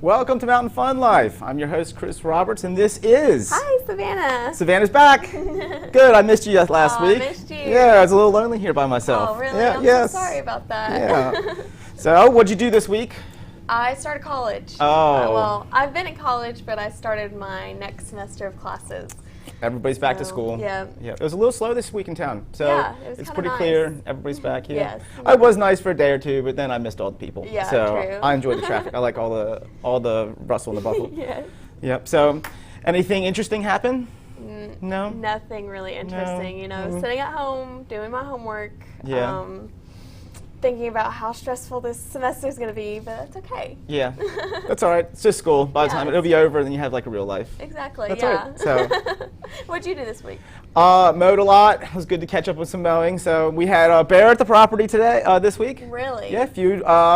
Welcome to Mountain Fun Life. I'm your host, Chris Roberts, and this is... Hi, Savannah. Savannah's back. Good, I missed you last week. I missed you. Yeah, I was a little lonely here by myself. Oh, really? Yeah, I'm yes. so sorry about that. Yeah. So, what'd you do this week? I started college. Oh. Well, I've been in college, but I started my next semester of classes. Everybody's back to school. Yeah. It was a little slow this week in town, so yeah, it was it's kinda pretty nice. clear. Everybody's back here. Yes. It was nice for a day or two, but then I missed all the people. Yeah, so true. I enjoyed the traffic. I like all the rustle and the bustle. Yes. Yep. So, anything interesting happen? No. Nothing really interesting. No. You know, sitting at home, doing my homework. Yeah. Thinking about how stressful this semester is going to be, but it's okay. Yeah, that's all right. It's just school. By the time it'll be over, then you have like a real life. Exactly. That's yeah. right. So, what'd you do this week? mowed a lot. It was good to catch up with some mowing. So we had a bear at the property today, this week. Really? Yeah,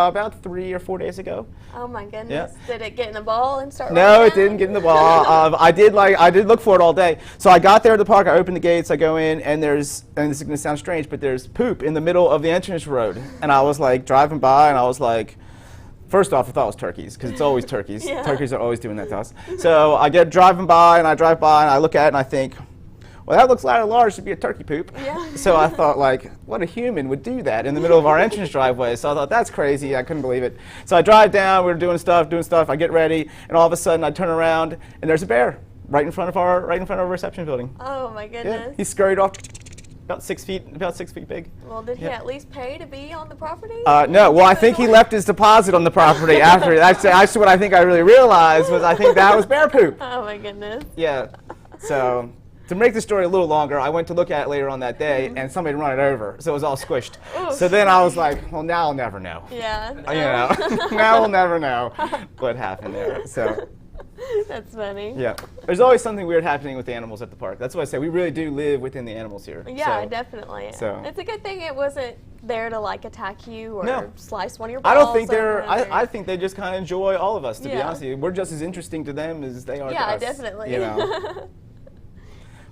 about 3 or 4 days ago. Oh my goodness! Yeah. Did it get in the ball and start? No, running it didn't out? get in the ball. I did look for it all day. So I got there at the park. I opened the gates. I go in, and this is going to sound strange, but there's poop in the middle of the entrance road. And I was like driving by, and I was like, first off, I thought it was turkeys, because it's always turkeys. Yeah. Turkeys are always doing that to us. So I get driving by, and I drive by, and I look at it, and I think, well, that looks rather large to be a turkey poop. Yeah. So I thought, like, what a human would do that in the middle of our entrance driveway. So I thought, that's crazy. I couldn't believe it. So I drive down. We're doing stuff. I get ready, and all of a sudden I turn around, and there's a bear right in front of our reception building. Oh my Yeah. goodness! He scurried off, about 6 feet big. Well, did he Yeah. at least pay to be on the property? No, well, I think he left his deposit on the property after. That's what I think I really realized was I think that was bear poop. Oh my goodness! Yeah. So to make the story a little longer, I went to look at it later on that day, and somebody had run it over, so it was all squished. Oof. So then I was like, well, now I'll never know. Yeah. You know, now we'll never know what happened there. So. That's funny. Yeah. There's always something weird happening with the animals at the park. That's why I say we really do live within the animals here. Yeah, So, definitely. so- It's a good thing it wasn't there to like attack you or No. slice one of your balls. I don't think or I think they just kind of enjoy all of us, to be Yeah. honest with you. We're just as interesting to them as they are to Yeah, us. definitely. You know?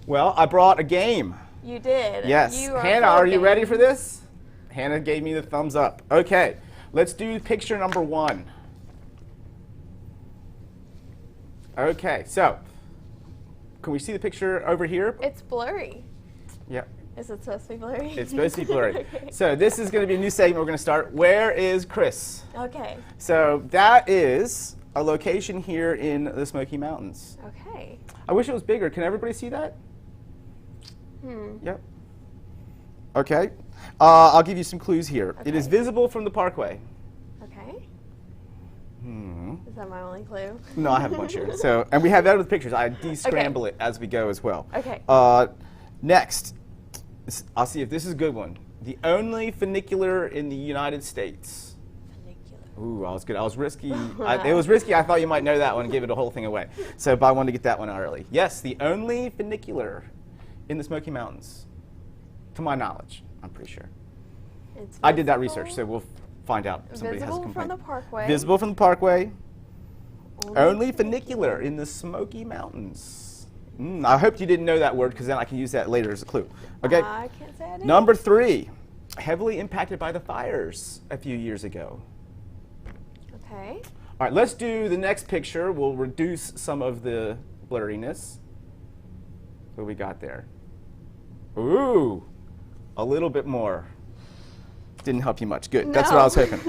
Well, I brought a game. You did. Yes. You are Hannah, full are of you ready games. for this? Hannah gave me the thumbs up. Okay. Let's do picture number 1. Okay, so can we see the picture over here? It's blurry. Yeah, Is it supposed to be blurry? it's supposed to be blurry. Okay. So this is going to be a new segment we're going to start. Where is Chris? Okay. So that is a location here in the Smoky Mountains. Okay. I wish it was bigger. Can everybody see that? Yep. Okay. I'll give you some clues here. It is Okay. visible from the parkway. Okay. Is that my only clue? No, I have a bunch here. So, and we have that with pictures. I de-scramble it as we go as well. Okay. Next, I'll see if this is a good one. The only funicular in the United States. Funicular. Ooh, I was good. I was risky. It was risky. I thought you might know that one and give it a whole thing away. So, but I wanted to get that one out early. Yes, the only funicular in the Smoky Mountains, to my knowledge. I'm pretty sure. It's I did that visible- research, so we'll find out if somebody has a Visible complaint. from the parkway. Visible from the parkway. Only funicular in the Smoky Mountains. I hope you didn't know that word, because then I can use that later as a clue. Okay. I can't say I did. Number 3, heavily impacted by the fires a few years ago. Okay. All right, let's do the next picture. We'll reduce some of the blurriness. What we got there? Ooh, a little bit more. Didn't help you much. Good. That's what I was hoping.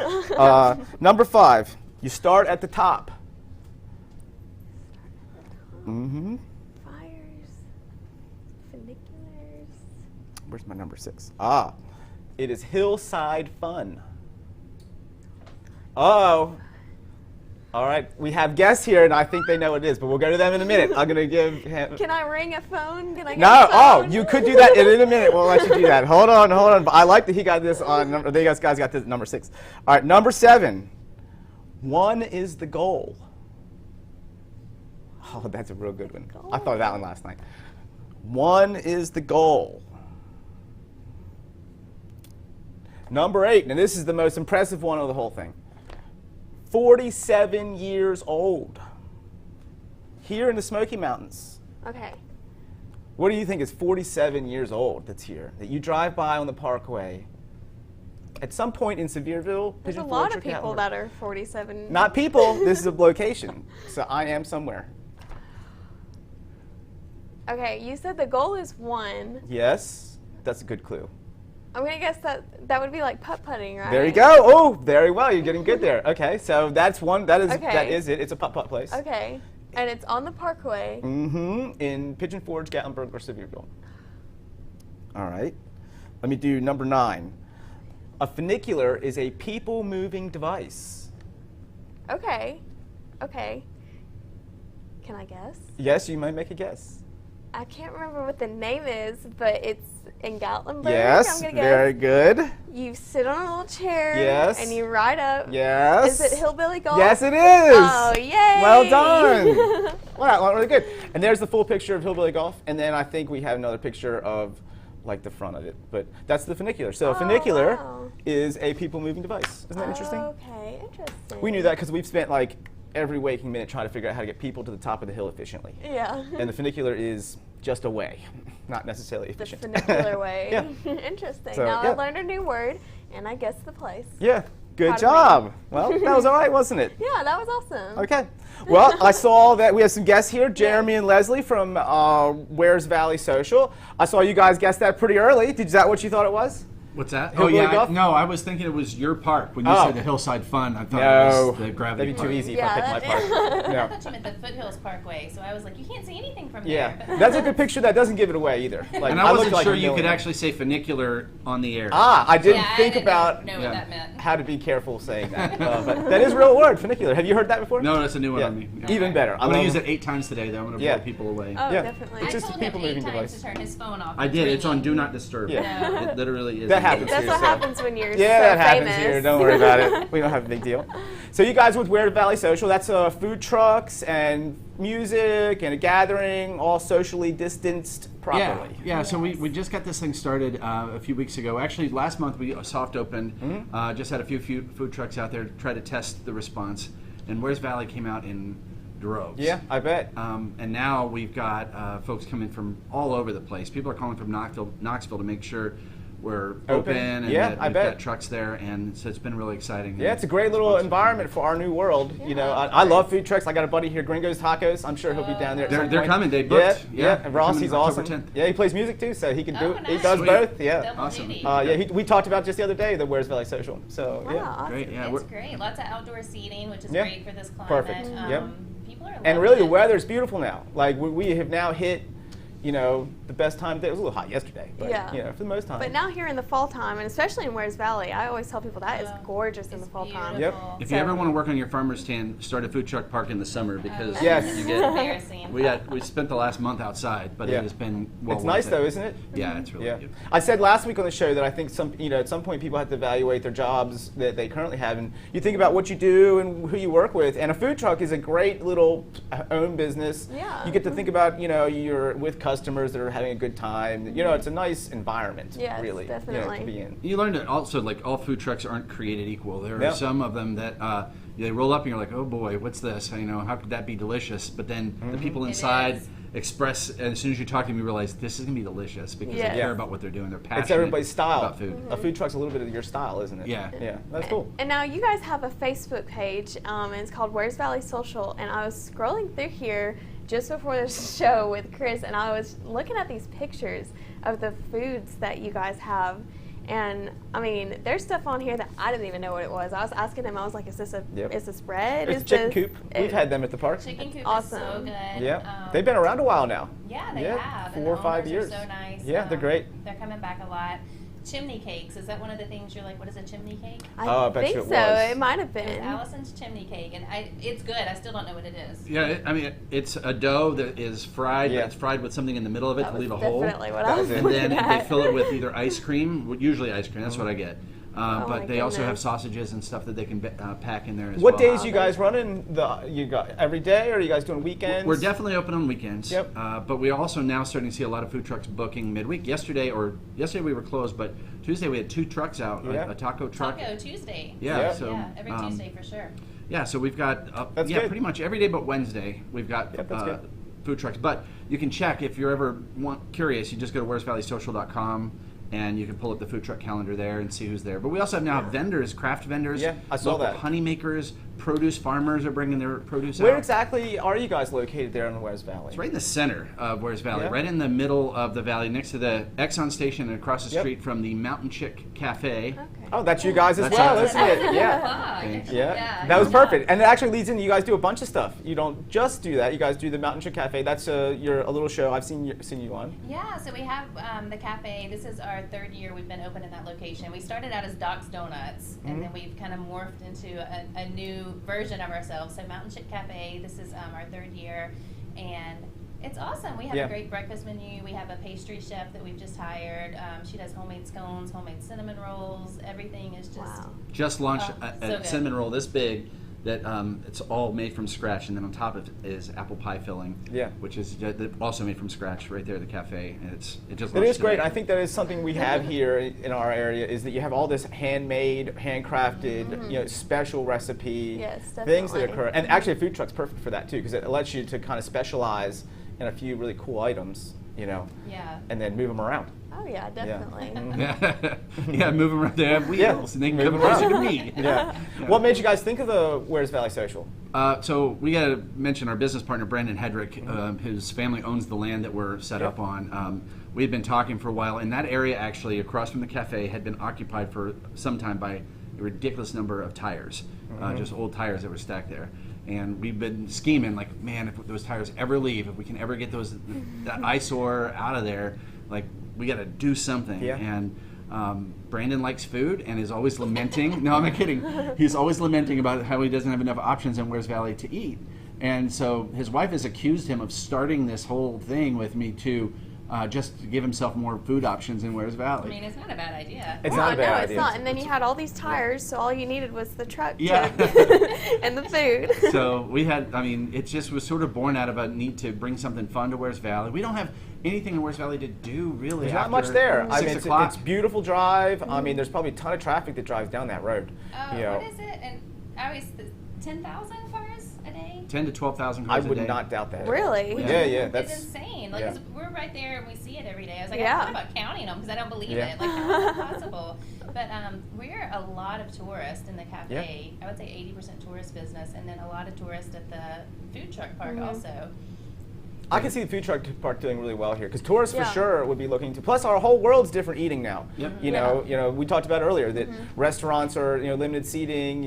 Number 5, you start at the top. Fires. Funiculars. Where's my number 6? It is hillside fun. Oh. All right, we have guests here, and I think they know what it is, but we'll go to them in a minute. I'm going to give him... Can I ring a phone? Can I get No, a phone? you could do that in a minute. We'll let you do that. Hold on. I like that he got this on, you guys got this number 6. All right, number 7. 1 is the goal. Oh, that's a real good one. I thought of that one last night. 1 is the goal. Number 8, and this is the most impressive one of the whole thing. 47 years old. Here in the Smoky Mountains. Okay. What do you think is 47 years old that's here? That you drive by on the parkway at some point in Sevierville, There's a Pigeon lot Forge, of or people Gatlinburg. that are 47. Not people. This is a location. So I am somewhere. Okay, you said the goal is 1. Yes, that's a good clue. I'm gonna guess that would be like putt-putting, right? There you go. Oh, very well. You're getting good there. Okay, so that's one. That Okay. is it. It's a putt-putt place. Okay, and it's on the Parkway. Mm-hmm. In Pigeon Forge, Gatlinburg, or Sevierville. All right. Let me do number 9. A funicular is a people-moving device. Okay, okay. Can I guess? Yes, you might make a guess. I can't remember what the name is, but it's in Gatlinburg. Yes, I'm gonna guess. very good. You sit on a little chair. Yes. And you ride up. Yes. Is it Hillbilly Golf? Yes, it is. Oh, yay! Well done. Wow, really good. And there's the full picture of Hillbilly Golf, and then I think we have another picture of like the front of it, but that's the funicular. So a funicular wow. is a people-moving device. Isn't that interesting? Okay, interesting. We knew that because we've spent like every waking minute trying to figure out how to get people to the top of the hill efficiently. Yeah. And the funicular is just a way, not necessarily The efficient. funicular way. Yeah. Interesting. So, now yeah. I learned a new word, and I guessed the place. Yeah, good Proud of job. me. Well, that was all right, wasn't it? Yeah, that was awesome. Okay. Well, I saw that we have some guests here, Jeromy and Lesley from Where's Valley Social. I saw you guys guess that pretty early. Is that what you thought it was? What's that? Hillbilly Oh yeah, Golf? no, I was thinking it was your park when you Oh. said the Hillside Fun. I thought No, it was the gravity that'd be too park. easy if Yeah, I picked my that- part. I No. thought you meant the Foothills Parkway, so I was like, you can't see anything from Yeah, there. that's a good picture. That doesn't give it away either. Like, And I looked wasn't like sure a you could millionaire. actually say funicular on the air. Ah, I didn't Yeah, think I didn't about know Yeah. what that meant. how to be careful saying that. But that is a real word, funicular. Have you heard that before? No, that's a new one Yeah. on me. Yeah. Even better. I'm gonna love- use it 8 times today, though. I'm gonna Yeah. blow people away. Oh, Yeah. definitely. It's I just a told him people-moving 8 times device. to turn his phone off. I did. It's on ringing. Do Not Disturb. Yeah. It literally is. That happens That's here, what so- happens when you're Yeah, so that happens famous. here. Don't worry about it. We don't have a big deal. So you guys with Where Valley Social, that's food trucks and music and a gathering, all socially distanced properly. Yeah. So we just got this thing started a few weeks ago. Actually, last month we soft opened. Just had a few food trucks out there to try to test the response. And Where's Valley came out in droves. Yeah, I bet. And now we've got folks coming from all over the place. People are calling from Knoxville to make sure we're open and Yeah, that I we've bet. got trucks there. And so it's been really exciting. Yeah, it's a great little environment for our new world. You know, I love food trucks. I got a buddy here, Gringo's Tacos. I'm sure he'll be down there. At some They're point. coming. They booked. Yeah, Yeah, And they're Ross, coming he's October awesome. 10th. Yeah, he plays music too, so he can do. Oh, He nice. does Sweet. both. Yeah. Double Awesome. duty. Yeah, we talked about just the other day the Where's Valley Social. So Wow, yeah. awesome. Great. Yeah. It's great. Lots of outdoor seating, which is Yeah. great for this climate. Perfect. Yep. People are And loving really, the it. weather's beautiful now. Like we have now hit, you know, the best time. It was a little hot yesterday, but Yeah. you know, for the most time. But now here in the fall time, and especially in Where's Valley, I always tell people that is gorgeous in the It's fall time. beautiful. If you ever want to work on your farmer's stand, start a food truck park in the summer because Yes. you It's get. embarrassing. We spent the last month outside, but Yeah. it has been well It's worth nice it. though, isn't it? Yeah, it's really Yeah. good. I said last week on the show that I think at some point people have to evaluate their jobs that they currently have, and you think about what you do and who you work with. And a food truck is a great little own business. Yeah. You get to think about, you know, you're with customers that are having a good time. You know, it's a nice environment, Yes, really, you know, definitely. to be in. You learn that also, like, all food trucks aren't created equal. There Yeah. are some of them that they roll up and you're like, oh boy, what's this? You know, how could that be delicious? But then Mm-hmm. the people It inside is. express, and as soon as you talk to them, you realize this is gonna be delicious because Yes. they care Yeah. about what they're doing. They're passionate It's everybody's style. about food. A food truck's a little bit of your style, isn't it? Yeah. Yeah, that's cool. And now you guys have a Facebook page, and it's called Where's Valley Social. And I was scrolling through here just before the show with Chris, and I was looking at these pictures of the foods that you guys have. And I mean, there's stuff on here that I didn't even know what it was. I was asking him, I was like, is this Yep. is this bread? It's is chicken this, coop. We've had them at the park. Chicken coop is Awesome. so good. Yeah, they've been around a while now. Yeah, they Yeah, have. 4 and or the 5 owners years. are so nice. Yeah, they're great. They're coming back a lot. Chimney cakes, is that one of the things you're like, what is a chimney cake? Oh, I bet think you it so. was. It might have It's been. Allison's chimney cake, and it's good. I still don't know what it is. Yeah, I mean, it's a dough that is fried, Yeah. but it's fried with something in the middle of it That to was leave a hole. definitely what That I was was it. And then looking they at. fill it with either ice cream, usually ice cream, that's what I get. Oh But my they also have goodness. sausages and stuff that they can pack in there as What well. days you guys running? You got every day, or are you guys doing weekends? We're definitely open on weekends. Yep. But we're also now starting to see a lot of food trucks booking midweek. Yesterday we were closed, but Tuesday we had 2 trucks out, Yeah. a taco truck. Taco Tuesday. Yeah, Yeah. so Yeah, every Tuesday for sure. Yeah, so we've got That's yeah, good. pretty much every day but Wednesday we've got Yep, that's good. food trucks. But you can check if you're ever curious. You just go to where'svalleysocial.com and you can pull up the food truck calendar there and see who's there. But we also now have vendors, craft vendors, Yeah, I saw local that. honey makers, produce farmers are bringing their produce Where out. exactly are you guys located there in the West Valley? It's right in the center of Weyers Valley, Yeah. right in the middle of the valley, next to the Exxon station and across the Yep. street from the Mountain Chick Cafe. Okay. Oh, that's you guys as That's well, us. isn't it? Yeah. Wow. Thanks. Yeah, that was perfect, and it actually leads into you guys do a bunch of stuff. You don't just do that; you guys do the Mountain Chick Cafe. That's a little show I've seen you on. Yeah, so we have the cafe. This is our 3rd year we've been open in that location. We started out as Doc's Donuts, and then we've kind of morphed into a new version of ourselves. So Mountain Chick Cafe, this is our 3rd year, and it's awesome. We have Yeah. a great breakfast menu. We have a pastry chef that we've just hired. She does homemade scones, homemade cinnamon rolls. Everything is just Wow. Just launched Oh, a so good. cinnamon roll this big that it's all made from scratch, and then on top of it is apple pie filling, Yeah. which is also made from scratch right there at the cafe. And it just It launched is great. today. I think that is something we have here in our area is that you have all this handmade, handcrafted, special recipe Yes, things that definitely. occur. And actually, a food truck's perfect for that too because it lets you to kind of specialize in a few really cool items, yeah. and then move them around. Oh yeah, definitely. Yeah, move them around. They have wheels, and they can Move come 'em closer to around. me. Yeah. What made you guys think of the Weyers Valley Social? So we got to mention our business partner, Brandon Hedrick. His family owns the land that we're set up on. We had been talking for a while, and that area actually across from the cafe had been occupied for some time by a ridiculous number of tires, just old tires that were stacked there. And we've been scheming, like, man, if those tires ever leave, if we can ever get that eyesore out of there, like, we got to do something. Yeah. And Brandon likes food and is always lamenting. No, I'm not kidding. He's always lamenting about how he doesn't have enough options in Weyers Valley to eat. And so his wife has accused him of starting this whole thing with me to just to give himself more food options in Weyers I Valley. mean, it's not a bad idea. It's No, not a bad no, idea. it's not. And then you had all these tires, so all you needed was the truck Yeah. and the food. So we had, it just was sort of born out of a need to bring something fun to Weyers Valley. We don't have anything in Weyers Valley to do, really. There's not after much there. I 6 mean, o'clock. it's beautiful drive. I mean, there's probably a ton of traffic that drives down that road. What is it? And I always 10,000 cars a day. 10 to 12,000 I cars a would day. not doubt that. Really? Yeah, yeah. It's That's insane. Like, yeah. 'cause we're right there and we see it every day. I was like, Yeah. I thought about counting them because I don't believe Yeah. it. Like, how is that possible? But we're a lot of tourists in the cafe. I would say 80% tourist business, and then a lot of tourists at the food truck park also. I can see the food truck park doing really well here because tourists Yeah. for sure would be looking to. Plus, our whole world's different eating now. Yep. You know, we talked about earlier that restaurants are limited seating.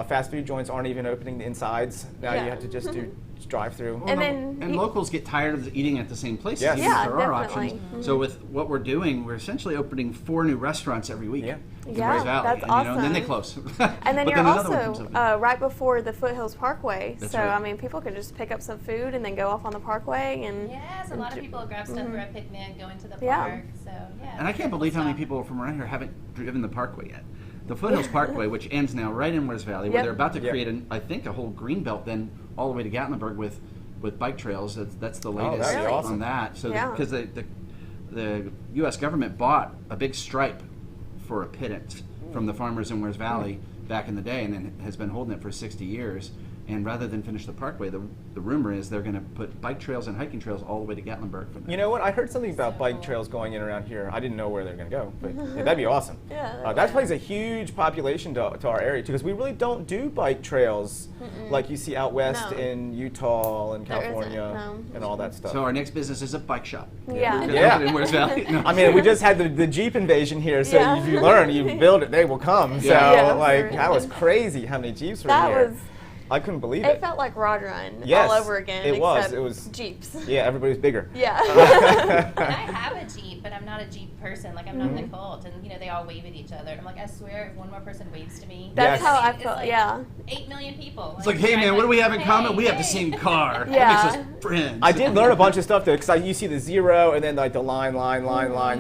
Fast food joints aren't even opening the insides now. Yeah. You have to just do drive through. And then and you- locals get tired of eating at the same places. Yes. even if Yeah, there are definitely. options. So with what we're doing, we're essentially opening 4 new restaurants every week. Yeah. In Yeah, Weyers Valley. that's And then they awesome. close. And then But you're another one comes also open. right before the Foothills Parkway. That's So, right. I mean, people could just pick up some food and then go off on the parkway. And Yes, a lot of people grab stuff for a picnic, go into the Yeah. park. So, yeah. And I can't believe how many people from around here haven't driven the Parkway yet. The Foothills Parkway, which ends now right in Weyers Valley, where Yep. they're about to Yep. create, I think, a whole green belt then all the way to Gatlinburg with bike trails. That's the that'd latest be awesome. on that. So Yeah. because the U.S. government bought a big stripe for a pittance from the farmers in Weyers Valley back in the day, and then has been holding it for 60 years. And rather than finish the Parkway, the rumor is they're going to put bike trails and hiking trails all the way to Gatlinburg from there. You know what? I heard something about So bike cool. trails going in around here. I didn't know where they're going to go, but yeah, that'd be awesome. Yeah, that plays a huge population to our area too, because we really don't do bike trails like you see out west No. in Utah and There isn't, California no. and all that stuff. So our next business is a bike shop. Yeah. We're gonna Yeah. open in Weyers Valley. No. I mean, we just had the Jeep invasion here, so Yeah. if you learn, you build it, they will come. So, Yeah, like, for that was real. crazy how many Jeeps were that here. was, I couldn't believe it it. felt like Rod Run Yes, all over again. it was. except It was- Jeeps. Yeah, everybody was bigger. Yeah. And I have a Jeep, but I'm not a Jeep person. Like, I'm not in the cult. And, they all wave at each other. And I'm like, I swear, if one more person waves to me. That's Yes. how I It's felt, like yeah. 8 million people. It's like, hey man, what do we have in common? We have the same car. Yeah. That makes us friends. I did learn a bunch of stuff though, because you see the 0 and then like the line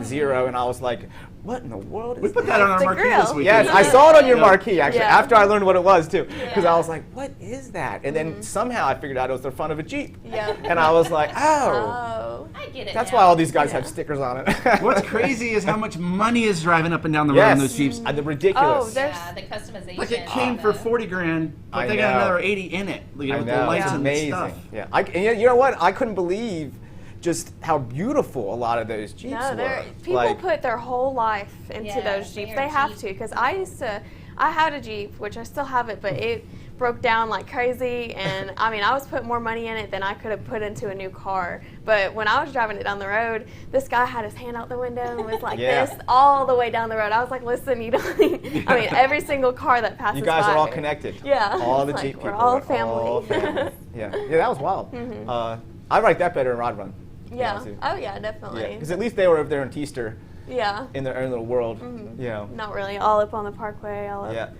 0, and I was like, what in the world is We put that on our The marquee grill. this week. Yes, I saw it on your marquee actually. Yeah. After I learned what it was too, because I Yeah. was like, "What is that?" And then somehow I figured out it was the front of a Jeep, Yeah. and I was like, "Oh, Oh. I get it. that's now. why all these guys Yeah. have stickers on it." What's crazy is how much money is driving up and down the road Yes, in those Jeeps. the ridiculous. Oh, there's- Yeah, the customization. Like it came and for the- 40 grand, but I they got know. another 80 in it. I With know, the lights it's and amazing. stuff. Yeah, and you know what? I couldn't believe just how beautiful a lot of those Jeeps were. People put their whole life into those Jeeps. They have to, because I had a Jeep, which I still have it, but it broke down like crazy, and I mean, I was putting more money in it than I could have put into a new car. But when I was driving it down the road, this guy had his hand out the window and was like this all the way down the road. I was like, listen, you don't need, I mean, every single car that passes by. You guys are all connected. Yeah. All the Jeep people. We're all family. All family. Yeah, that was wild. I like that better than Rod Run. Yeah. Oh, yeah, definitely. Because at least they were over there in Teaster. Yeah. In their own little world. Not really. All up on the Parkway.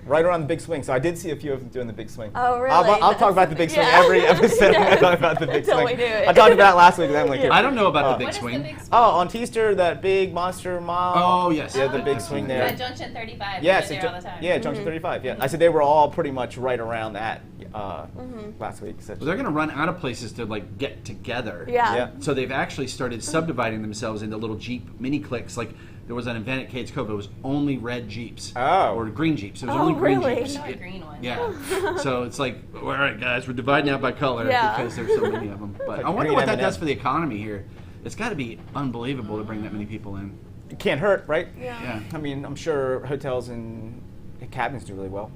Right around the big swing. So I did see a few of them doing the big swing. Oh, really? I'll talk about the big swing every episode. I talk about the big swing. We do it. I talked about it last week with Emily. I don't know about the big swing. On Teaster, that big monster mile. Oh, yes. Yeah, the big swing there. Yeah, Junction 35. Yeah, there all the time. Yeah, Junction 35. Yeah, I said they were all pretty much right around that last week. So they're going to run out of places to like get together. Yeah. So they've actually started subdividing themselves into little Jeep mini cliques. Like there was an event at Cades Cove. It was only red Jeeps. Or green Jeeps. It was only green Jeeps. No, a green one. Yeah. So it's like, all right, guys, we're dividing out by color because there's so many of them. But like I wonder what that does for the economy here. It's got to be unbelievable to bring that many people in. It can't hurt, right? Yeah. I mean, I'm sure hotels and cabins do really well.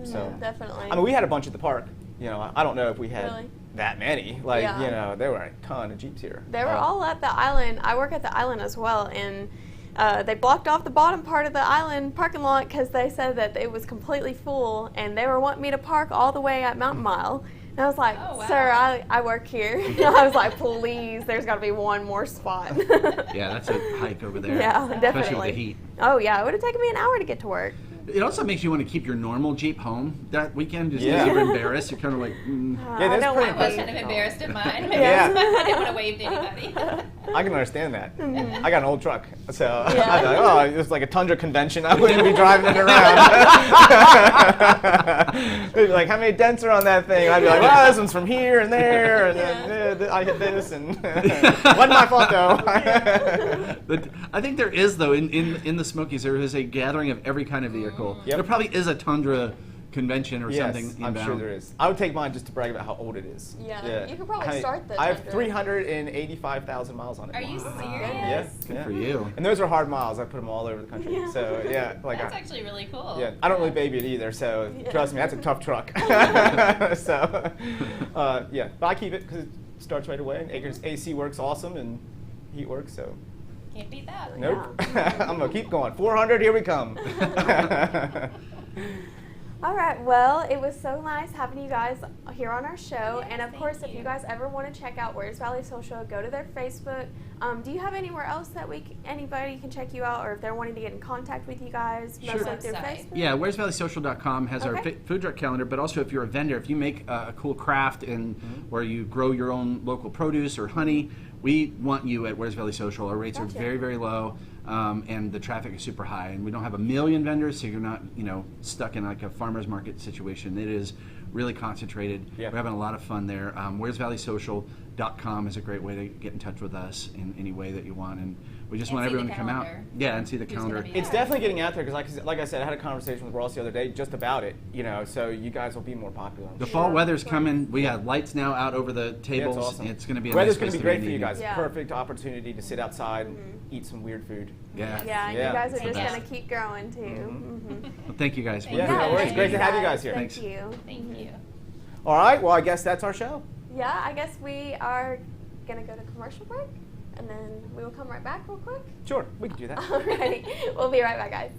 So definitely. I mean, we had a bunch at the park. You know, I don't know if we had that many. Like, you know, there were a ton of Jeeps here. They were all at the island. I work at the island as well, and they blocked off the bottom part of the island parking lot because they said that it was completely full, and they were wanting me to park all the way at Mountain Mile. And I was like, sir, I work here. I was like, please, there's got to be one more spot. Yeah, that's a hike over there. Yeah, definitely. Especially with the heat. Oh, yeah, it would have taken me an hour to get to work. It also makes you want to keep your normal Jeep home that weekend just because you're embarrassed. You're kind of like, I was kind of embarrassed in mine. I didn't want to wave to anybody. I can understand that. I got an old truck, so I was like, oh, it was like a Tundra convention. I wouldn't be driving it around. They'd be like, how many dents are on that thing? I'd be like, well, this one's from here and there, and then I hit this, and wasn't my fault though. I think there is though in the Smokies there is a gathering of every kind of vehicle. There probably is a Tundra convention or something inbound. I'm sure there is. I would take mine just to brag about how old it is. Yeah. You could probably start the I have 385,000 miles on it. Are you serious? Yes. Good for you. And those are hard miles. I put them all over the country. So like that's actually really cool. Yeah, I don't really baby it either. So trust me, that's a tough truck. So but I keep it because it starts right away. And AC works awesome and heat works. So can't beat that. Nope. I'm gonna keep going. 400. Here we come. All right, well, it was so nice having you guys here on our show. And of course, if you guys ever want to check out Where's Valley Social, go to their Facebook. Do you have anywhere else that anybody can check you out, or if they're wanting to get in contact with you guys, mostly through Facebook? Yeah, where'svalleysocial.com has our food truck calendar, but also if you're a vendor, if you make a cool craft and where you grow your own local produce or honey, we want you at Where's Valley Social. Our rates are very, very low. And the traffic is super high, and we don't have a million vendors, so you're not, stuck in like a farmer's market situation. It is really concentrated. We're having a lot of fun there. where'svalleysocial.com is a great way to get in touch with us in any way that you want, and we just want everyone to come out. Yeah, and see the calendar. It's definitely getting out there because, like I said, I had a conversation with Ross the other day just about it. So you guys will be more popular. The fall weather's coming. We have lights now out over the tables. Yeah, it's awesome. It's going to be a weather's nice going to be great for you guys. Yeah. Perfect opportunity to sit outside and eat some weird food. Yeah, you guys are just going to keep growing too. Well, thank you guys. No worries. Great to have you guys here. Thank you. Thank you. All right. Well, I guess that's our show. Yeah, I guess we are going to go to commercial break, and then we will come right back real quick. Sure, we can do that. Alrighty. We'll be right back, guys.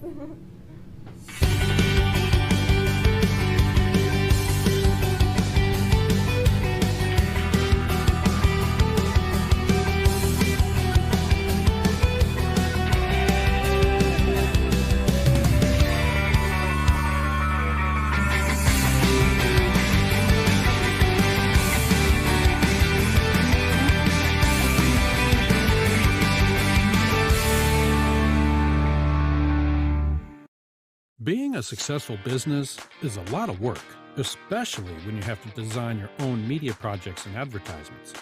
Being a successful business is a lot of work, especially when you have to design your own media projects and advertisements.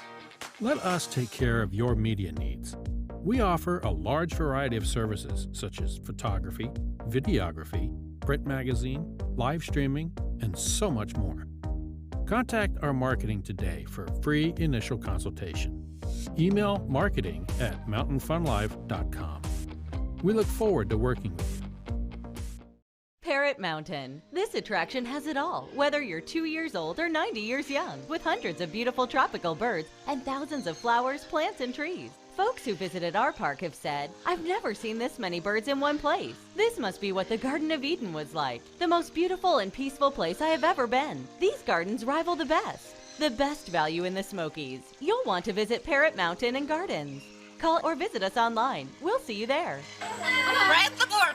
Let us take care of your media needs. We offer a large variety of services such as photography, videography, print magazine, live streaming, and so much more. Contact our marketing today for a free initial consultation. Email marketing@mountainfunlife.com. We look forward to working with you. Parrot Mountain. This attraction has it all, whether you're 2 years old or 90 years young, with hundreds of beautiful tropical birds and thousands of flowers, plants, and trees. Folks who visited our park have said, "I've never seen this many birds in one place. This must be what the Garden of Eden was like. The most beautiful and peaceful place I have ever been. These gardens rival the best. The best value in the Smokies. You'll want to visit Parrot Mountain and Gardens. Call or visit us online. We'll see you there." Right the door.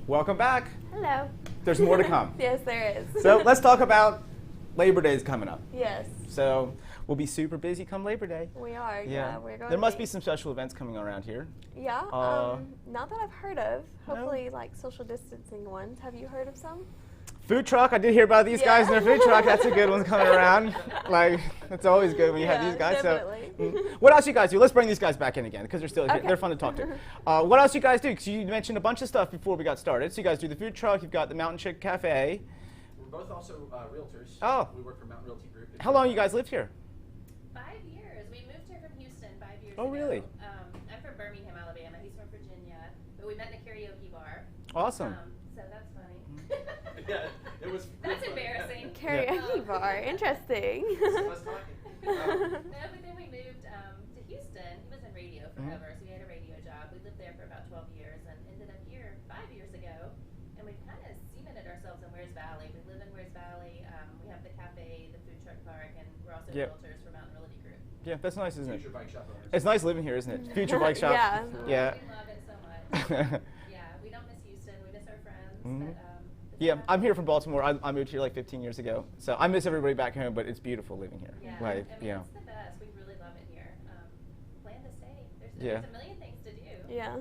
Welcome back. Hello. There's more to come. Yes, there is. So let's talk about Labor Day is coming up. Yes. So we'll be super busy come Labor Day. We are. Yeah, we're going. There must be some special events coming around here. Yeah. Not that I've heard of. Hopefully, like social distancing ones. Have you heard of some? Food truck. I did hear about these guys in their food truck. That's a good one coming around. Like, it's always good when you have these guys. Definitely. So, what else you guys do? Let's bring these guys back in again because they're still here. Okay. They're fun to talk to. What else you guys do? Because you mentioned a bunch of stuff before we got started. So you guys do the food truck. You've got the Mountain Chick Cafe. We're both also realtors. Oh. We work for Mountain Realty Group. How long you guys lived here? 5 years. We moved here from Houston 5 years Oh, ago. really? I'm from Birmingham, Alabama. He's from Virginia. But we met in a karaoke bar. Awesome. So that's funny. Yeah, it was. That's embarrassing. Karaoke bar. Interesting. Us talking. No, but then we moved to Houston. He was in radio forever, so he had a radio job. We lived there for about 12 years and ended up here 5 years ago. And we've kind of cemented ourselves in Wears Valley. We live in Wears Valley. We have the cafe, the food truck park, and we're also realtors for Mountain Realty Group. Yeah, that's nice, isn't it? Future bike shop owners. It's nice living here, isn't it? Future bike shop. Yeah. Yeah. We love it so much. Yeah, we don't miss Houston. We miss our friends. But, Yeah, I'm here from Baltimore. I moved here like 15 years ago. So I miss everybody back home, but it's beautiful living here. Yeah, Like, I mean, it's the best. We really love it here. Plan to stay. There's a million things to do. Yeah.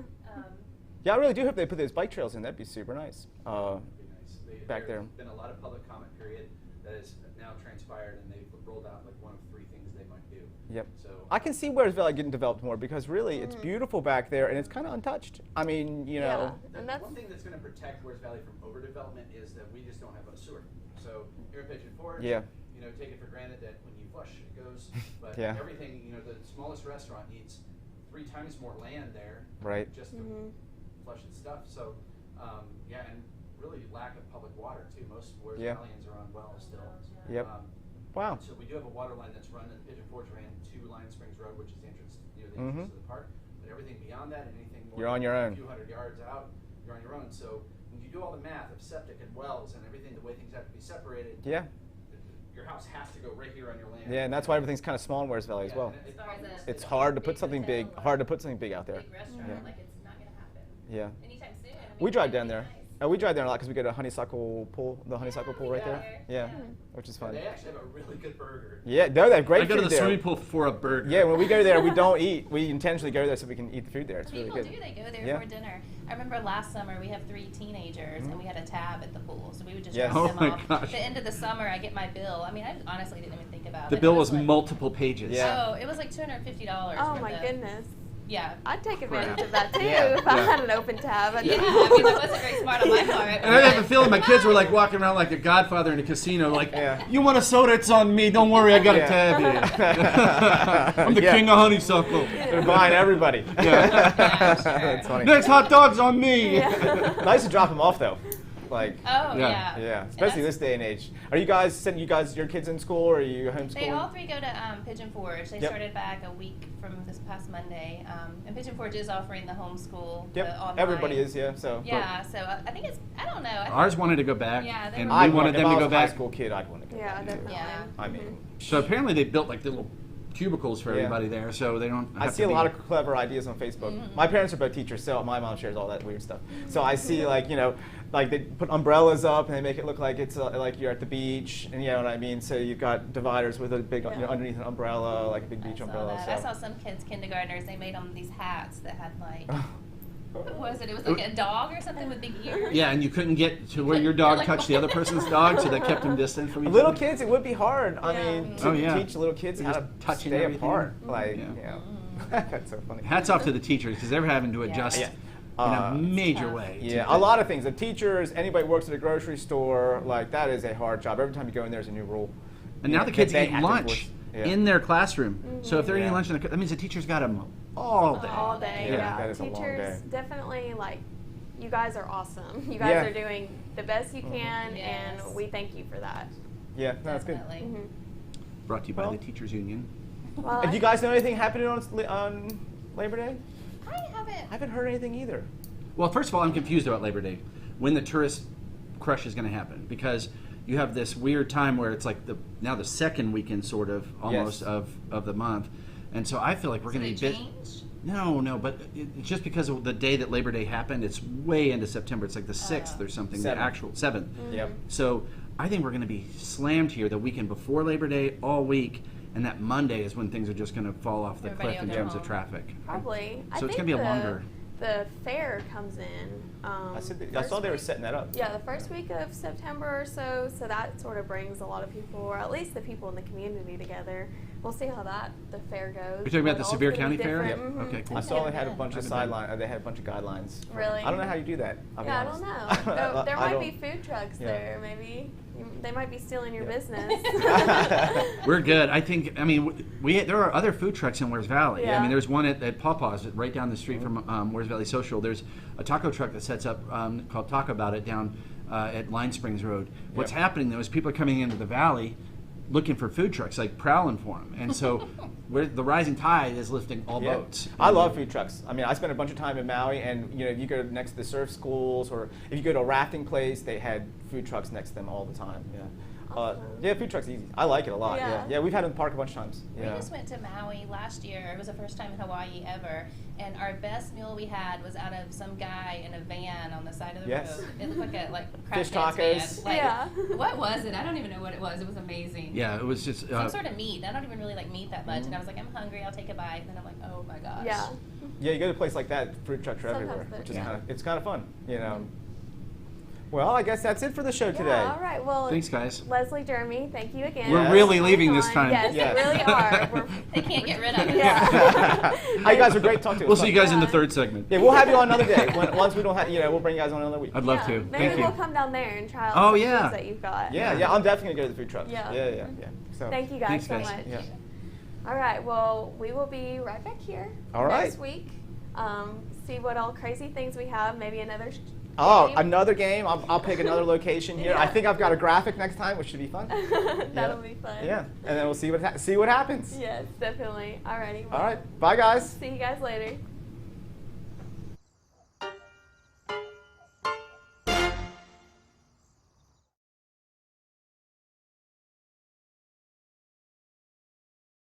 Yeah, I really do hope they put those bike trails in. That'd be super nice. That'd be nice. Back there. There's been a lot of public comment period that has now transpired, and they've rolled out like one of 3 things they might do. Yep. So I can see Wears Valley getting developed more because really it's beautiful back there and it's kind of untouched. I mean, you know. Yeah. And that's one thing that's going to protect Wears Valley from overdevelopment is that we just don't have a sewer. So here in Pigeon Forge, Yeah. you know, take it for granted that when you flush, it goes. But Yeah. everything, you know, the smallest restaurant needs 3 times more land there, Right. just to flush its stuff. So, yeah, and really lack of public water too. Most Wears Yeah. Valleyans are on wells still. Yep. Wow. So we do have a water line that's run in Pigeon Forge ran to Lion Springs Road, which is the entrance near the entrance to the park. But everything beyond that, and anything more You're on than your a own. few hundred yards out, you're on your own. So when you do all the math of septic and wells and everything, the way things have to be separated, Yeah. your house has to go right here on your land. Yeah, and that's why everything's kind of small in Wears Valley as well. and As far as a It's hard to put big something big, hotel or hard to put something big out there. big restaurant, Yeah. like it's not going to happen Yeah. anytime soon. I mean, We drive that'd down be there. nice. We drive there a lot because we go to Honeysuckle Pool, the Honeysuckle Pool right there. Yeah, which is fun. They actually have a really good burger. Yeah, no, they have great I go food to the there. swimming pool for a burger. Yeah, when we go there, we don't eat. We intentionally go there so we can eat the food there. It's really People good. do. They go there Yeah. for dinner. I remember last summer we have 3 teenagers and we had a tab at the pool, so we would just Yes. drop Oh them my off. gosh. At the end of the summer, I get my bill. I mean, I honestly didn't even think about The it. bill It was like, multiple pages. Yeah. Oh, it was like $250. Oh worth my of- goodness. Yeah. I'd take advantage of Crap. that too Yeah. if I Yeah. had an open tab. Yeah, I mean, that wasn't very smart on my part. And I have a feeling my kids were like walking around like a godfather in a casino, like, Yeah. you want a soda? It's on me. Don't worry, I got Yeah. a tab here. I'm the Yeah. king of honeysuckle. They're buying everybody. That's funny. Next hot dog's on me. Nice to drop them off though. Like, Oh, Yeah. yeah. yeah, And especially that's- this day and age. Are you guys sending your kids in school or are you homeschooling? They all 3 go to Pigeon Forge. They Yep. started back a week from this past Monday. And Pigeon Forge is offering the homeschool. Yep, the online. everybody is, yeah. So. Yeah, so I think it's, I don't know. I think- Ours wanted to go back, Yeah, they and were- we I'd wanted if them I to was go a high back. school kid, I'd want to go Yeah, back too. definitely. Yeah. I mean, So apparently they built like little cubicles for Yeah. everybody there, so they don't. I have see to a be- lot of clever ideas on Facebook. My parents are both teachers, so my mom shares all that weird stuff. So I see like, you know, like they put umbrellas up and they make it look like it's like you're at the beach, and you know what I mean. So you've got dividers with a big, you know, underneath an umbrella, like a big beach umbrella. I So. saw some kids, kindergartners, they made them these hats that had like, what was it? It was like a dog or something with big ears. Yeah, and you couldn't get to where your dog touched the other person's dog, so that kept them distant from each Little other. kids, it would be hard. I Yeah. mean, to teach little kids how to touching stay everything. apart. Like, Yeah. you know, that's so funny. Hats off to the teachers because they're having to adjust Yeah. in a major tough. way. Yeah, a lot of things. The teachers, anybody who works at a grocery store, like that is a hard job. Every time you go in, there's a new rule. And You now know, the kids that they eat have to lunch enforce. Yeah. in their classroom. So if they're eating Yeah. lunch, that means the teacher's got them all day. All day, Yeah, yeah. that is a long Teachers, day. definitely, like, you guys are awesome. You guys Yeah. are doing the best you can, Yes. and we thank you for that. Yeah, no, that's good. Definitely. Brought to you by Well. the Teachers Union. Well, And do you guys know anything happening on Labor Day? I haven't. I haven't heard anything either. Well, first of all, I'm confused about Labor Day. When the tourist crush is going to happen, because you have this weird time where it's like now the second weekend, sort of almost Yes. of the month, and so I feel like we're Did going it to be change? No, but it's just because of the day that Labor Day happened, it's way into September. It's like the 6th or something, the 7th. actual 7th. Yep. So I think we're going to be slammed here the weekend before Labor Day all week, and that Monday is when things are just going to fall off the Everybody cliff in will go terms of home. traffic. probably. I So it's think going to be a longer. The fair comes in. I first saw they were week- setting that up. Yeah, the first week of September or so. So that sort of brings a lot of people, or at least the people in the community, together. We'll see how the fair goes. You're talking about the All's Sevier gonna be County Fair? different. Yep. Okay, cool. I saw they had a Yeah. bunch of sideline. They had a bunch of guidelines. Really? I don't know how you do that. I'll be Yeah, I don't honest. know. There I might be don't- food trucks Yeah. there. Maybe they might be stealing your Yeah. business. We're good. I think. I mean, there are other food trucks in Wears Valley. I Yeah. mean, there's one at Pawpaw's right down the street from Wears Valley Social. There's a taco truck that sets up called Talk About It down at Line Springs Road. What's Yep. happening though is people are coming into the valley looking for food trucks, like prowling for them, and so the rising tide is lifting all Yeah. boats. I love food trucks. I mean, I spent a bunch of time in Maui, and you know, if you go next to the surf schools, or if you go to a rafting place, they had food trucks next to them all the time. Yeah. Awesome. Yeah, food trucks easy. I like it a lot. Yeah. Yeah, we've had it in the park a bunch of times. We Yeah. just went to Maui last year. It was the first time in Hawaii ever. And our best meal we had was out of some guy in a van on the side of the Yes. road. It looked like a Fish crash tacos. van. Like, Yeah. what was it? I don't even know what it was. It was amazing. Yeah, it was just. Some sort of meat. I don't even really like meat that much. And I was like, I'm hungry. I'll take a bite. And then I'm like, oh my gosh. Yeah. Yeah, you go to a place like that, food trucks are Sometimes everywhere, they're- which is yeah. it's kind of fun, you know. Well, I guess that's it for the show today. Yeah, all right. Well, Thanks, guys. Leslie, Jeromy, thank you again. We're Yes. really for leaving coming this on. time. Yes, Yes. they really are. We're, They can't get rid of it. yeah. Hi, you guys are great to talk to. We'll It's see you fun. guys in the Yeah. third segment. Yeah, we'll have you on another day. Once we don't have, we'll bring you guys on another week. I'd love Yeah, to. Maybe Thank we'll you. come down there and try out Oh, some yeah. foods that you've got. Yeah, I'm definitely gonna go to the food trucks. Yeah. Yeah. So. Thank you guys Thanks, so guys. much. Yeah. All right. Well, we will be right back here All next right. week. See what all crazy things we have. Maybe another. Oh, game. another game. I'll pick another location here. I Yeah. think I've got a graphic next time, which should be fun. That'll be fun. Yeah, and then we'll see what happens. Yes, definitely. Alrighty. All right. Bye, guys. See you guys later.